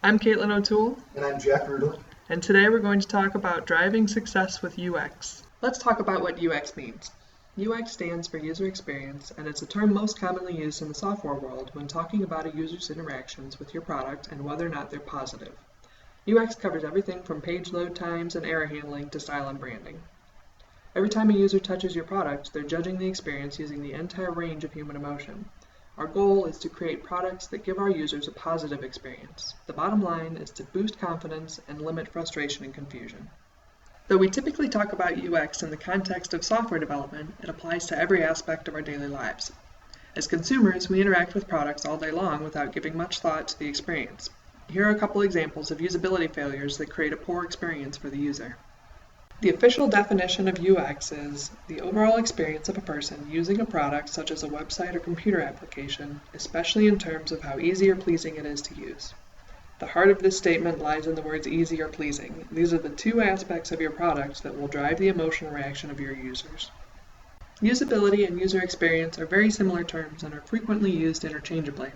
I'm Caitlin O'Toole. And I'm Jack Rudel. And today we're going to talk about driving success with UX. Let's talk about what UX means. UX stands for user experience, and it's a term most commonly used in the software world when talking about a user's interactions with your product and whether or not they're positive. UX covers everything from page load times and error handling to style and branding. Every time a user touches your product, they're judging the experience using the entire range of human emotion. Our goal is to create products that give our users a positive experience. The bottom line is to boost confidence and limit frustration and confusion. Though we typically talk about UX in the context of software development, it applies to every aspect of our daily lives. As consumers, we interact with products all day long without giving much thought to the experience. Here are a couple examples of usability failures that create a poor experience for the user. The official definition of UX is the overall experience of a person using a product such as a website or computer application, especially in terms of how easy or pleasing it is to use. The heart of this statement lies in the words easy or pleasing. These are the two aspects of your product that will drive the emotional reaction of your users. Usability and user experience are very similar terms and are frequently used interchangeably.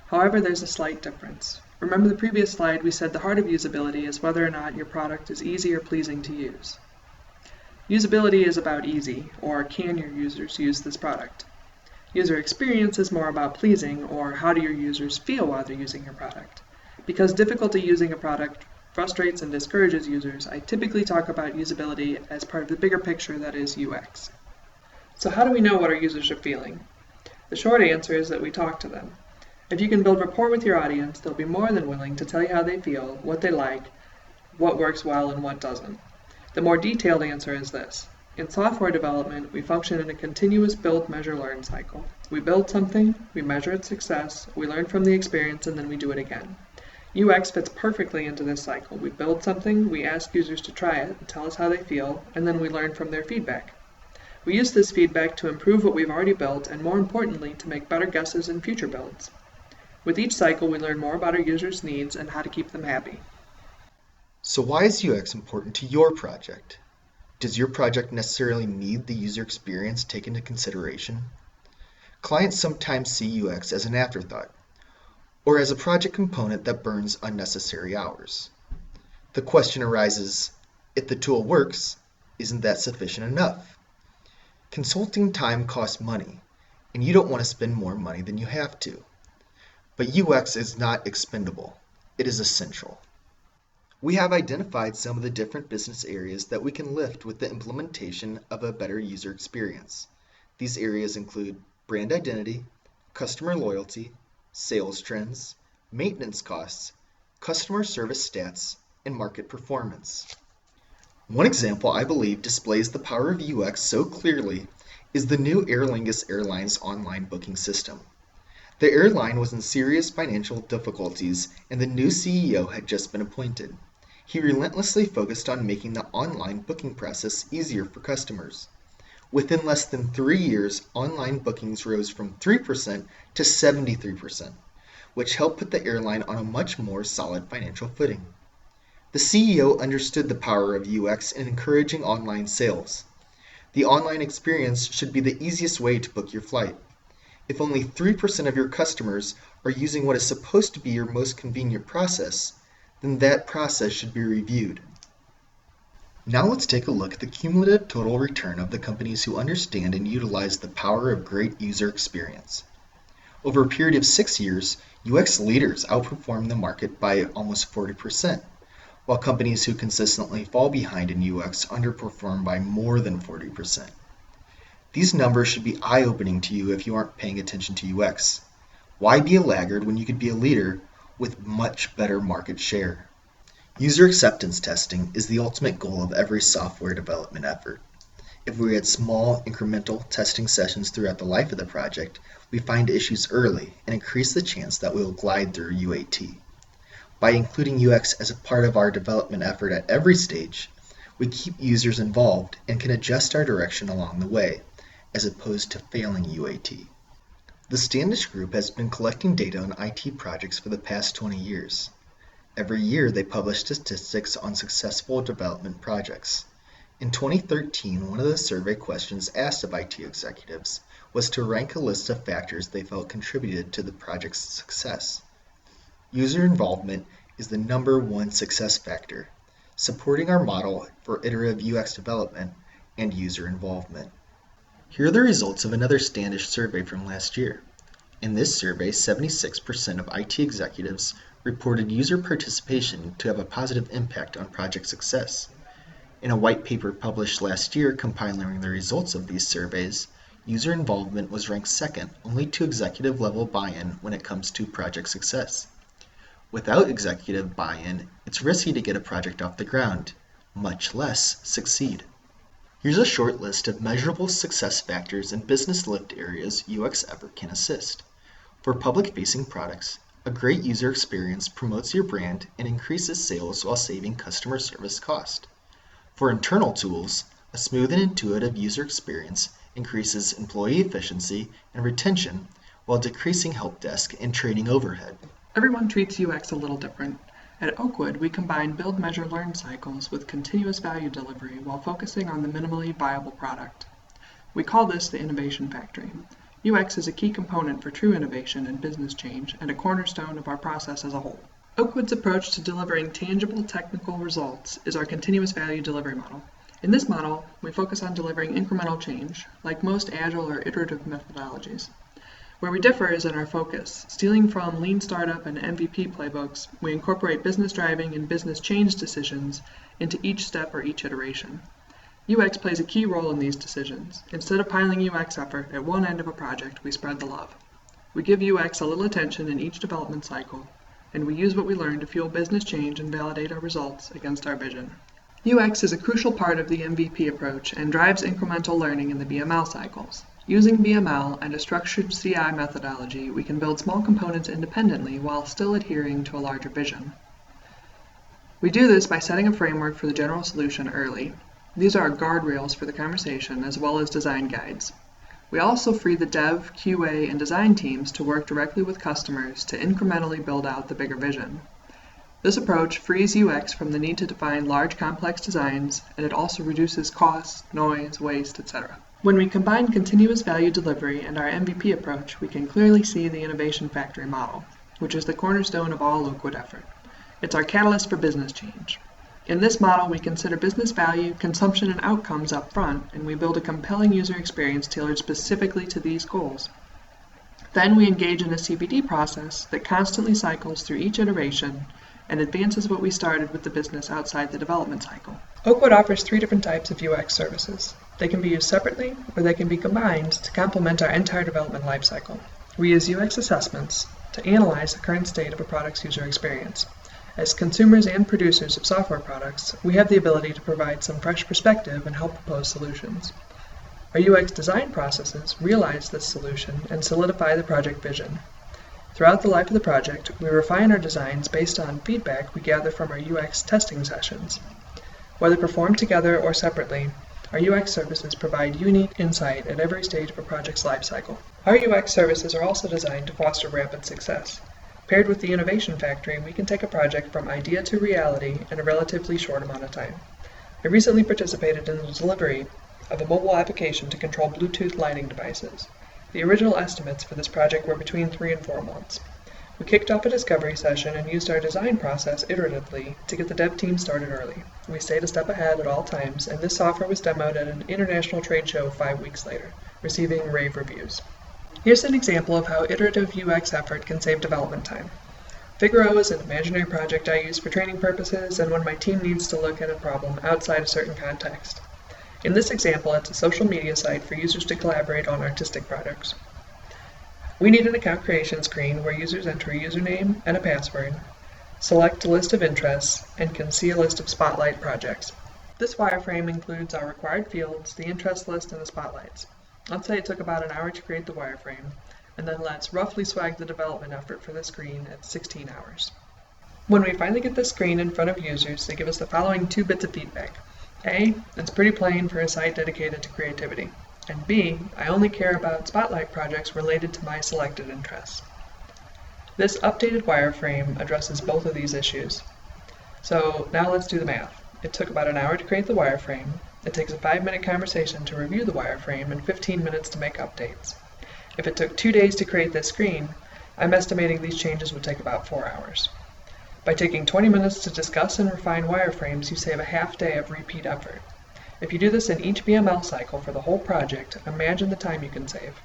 However, there's a slight difference. Remember the previous slide, we said the heart of usability is whether or not your product is easy or pleasing to use. Usability is about easy, or can your users use this product? User experience is more about pleasing, or how do your users feel while they're using your product? Because difficulty using a product frustrates and discourages users, I typically talk about usability as part of the bigger picture that is UX. So how do we know what our users are feeling? The short answer is that we talk to them. If you can build rapport with your audience, they'll be more than willing to tell you how they feel, what they like, what works well, and what doesn't. The more detailed answer is this. In software development, we function in a continuous build, measure, learn cycle. We build something, we measure its success, we learn from the experience, and then we do it again. UX fits perfectly into this cycle. We build something, we ask users to try it, and tell us how they feel, and then we learn from their feedback. We use this feedback to improve what we've already built, and more importantly, to make better guesses in future builds. With each cycle, we learn more about our users' needs and how to keep them happy. So why is UX important to your project? Does your project necessarily need the user experience taken into consideration? Clients sometimes see UX as an afterthought, or as a project component that burns unnecessary hours. The question arises, if the tool works, isn't that sufficient enough? Consulting time costs money, and you don't want to spend more money than you have to. But UX is not expendable, it is essential. We have identified some of the different business areas that we can lift with the implementation of a better user experience. These areas include brand identity, customer loyalty, sales trends, maintenance costs, customer service stats, and market performance. One example I believe displays the power of UX so clearly is the new Aer Lingus Airlines online booking system. The airline was in serious financial difficulties and the new CEO had just been appointed. He relentlessly focused on making the online booking process easier for customers. Within less than 3 years, online bookings rose from 3% to 73%, which helped put the airline on a much more solid financial footing. The CEO understood the power of UX in encouraging online sales. The online experience should be the easiest way to book your flight. If only 3% of your customers are using what is supposed to be your most convenient process, then that process should be reviewed. Now let's take a look at the cumulative total return of the companies who understand and utilize the power of great user experience. Over a period of 6 years, UX leaders outperform the market by almost 40%, while companies who consistently fall behind in UX underperform by more than 40%. These numbers should be eye-opening to you if you aren't paying attention to UX. Why be a laggard when you could be a leader with much better market share? User acceptance testing is the ultimate goal of every software development effort. If we had small, incremental testing sessions throughout the life of the project, we find issues early and increase the chance that we will glide through UAT. By including UX as a part of our development effort at every stage, we keep users involved and can adjust our direction along the way, as opposed to failing UAT. The Standish Group has been collecting data on IT projects for the past 20 years. Every year they publish statistics on successful development projects. In 2013, one of the survey questions asked of IT executives was to rank a list of factors they felt contributed to the project's success. User involvement is the #1 success factor, supporting our model for iterative UX development and user involvement. Here are the results of another Standish survey from last year. In this survey, 76% of IT executives reported user participation to have a positive impact on project success. In a white paper published last year compiling the results of these surveys, user involvement was ranked second only to executive level buy-in when it comes to project success. Without executive buy-in, it's risky to get a project off the ground, much less succeed. Here's a short list of measurable success factors in business-lived areas UX effort can assist. For public-facing products, a great user experience promotes your brand and increases sales while saving customer service cost. For internal tools, a smooth and intuitive user experience increases employee efficiency and retention while decreasing help desk and training overhead. Everyone treats UX a little different. At Oakwood, we combine build, measure, learn cycles with continuous value delivery while focusing on the minimally viable product. We call this the innovation factory. UX is a key component for true innovation and business change and a cornerstone of our process as a whole. Oakwood's approach to delivering tangible technical results is our continuous value delivery model. In this model, we focus on delivering incremental change, like most agile or iterative methodologies. Where we differ is in our focus. Stealing from lean startup and MVP playbooks, we incorporate business driving and business change decisions into each step or each iteration. UX plays a key role in these decisions. Instead of piling UX effort at one end of a project, we spread the love. We give UX a little attention in each development cycle, and we use what we learn to fuel business change and validate our results against our vision. UX is a crucial part of the MVP approach and drives incremental learning in the BML cycles. Using BML and a structured CI methodology, we can build small components independently while still adhering to a larger vision. We do this by setting a framework for the general solution early. These are our guardrails for the conversation as well as design guides. We also free the dev, QA, and design teams to work directly with customers to incrementally build out the bigger vision. This approach frees UX from the need to define large complex designs, and it also reduces costs, noise, waste, etc. When we combine continuous value delivery and our MVP approach, we can clearly see the innovation factory model, which is the cornerstone of all Oakwood effort. It's our catalyst for business change. In this model, we consider business value, consumption, and outcomes up front, and we build a compelling user experience tailored specifically to these goals. Then we engage in a CVD process that constantly cycles through each iteration and advances what we started with the business outside the development cycle. Oakwood offers 3 different types of UX services. They can be used separately, or they can be combined to complement our entire development lifecycle. We use UX assessments to analyze the current state of a product's user experience. As consumers and producers of software products, we have the ability to provide some fresh perspective and help propose solutions. Our UX design processes realize this solution and solidify the project vision. Throughout the life of the project, we refine our designs based on feedback we gather from our UX testing sessions. Whether performed together or separately, our UX services provide unique insight at every stage of a project's lifecycle. Our UX services are also designed to foster rapid success. Paired with the innovation factory, we can take a project from idea to reality in a relatively short amount of time. I recently participated in the delivery of a mobile application to control Bluetooth lighting devices. The original estimates for this project were between 3 and 4 months. We kicked off a discovery session and used our design process iteratively to get the dev team started early. We stayed a step ahead at all times, and this software was demoed at an international trade show 5 weeks later, receiving rave reviews. Here's an example of how iterative UX effort can save development time. Figaro is an imaginary project I use for training purposes and when my team needs to look at a problem outside a certain context. In this example, it's a social media site for users to collaborate on artistic projects. We need an account creation screen where users enter a username and a password, select a list of interests, and can see a list of spotlight projects. This wireframe includes our required fields, the interest list, and the spotlights. Let's say it took about an hour to create the wireframe, and then let's roughly swag the development effort for the screen at 16 hours. When we finally get the screen in front of users, they give us the following 2 bits of feedback. A, it's pretty plain for a site dedicated to creativity. And B, I only care about spotlight projects related to my selected interests. This updated wireframe addresses both of these issues. So now let's do the math. It took about an hour to create the wireframe. It takes a 5-minute conversation to review the wireframe and 15 minutes to make updates. If it took 2 days to create this screen, I'm estimating these changes would take about 4 hours. By taking 20 minutes to discuss and refine wireframes, you save a half day of repeat effort. If you do this in each BML cycle for the whole project, imagine the time you can save.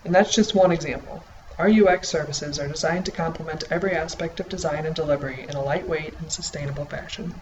And that's just one example. Our UX services are designed to complement every aspect of design and delivery in a lightweight and sustainable fashion.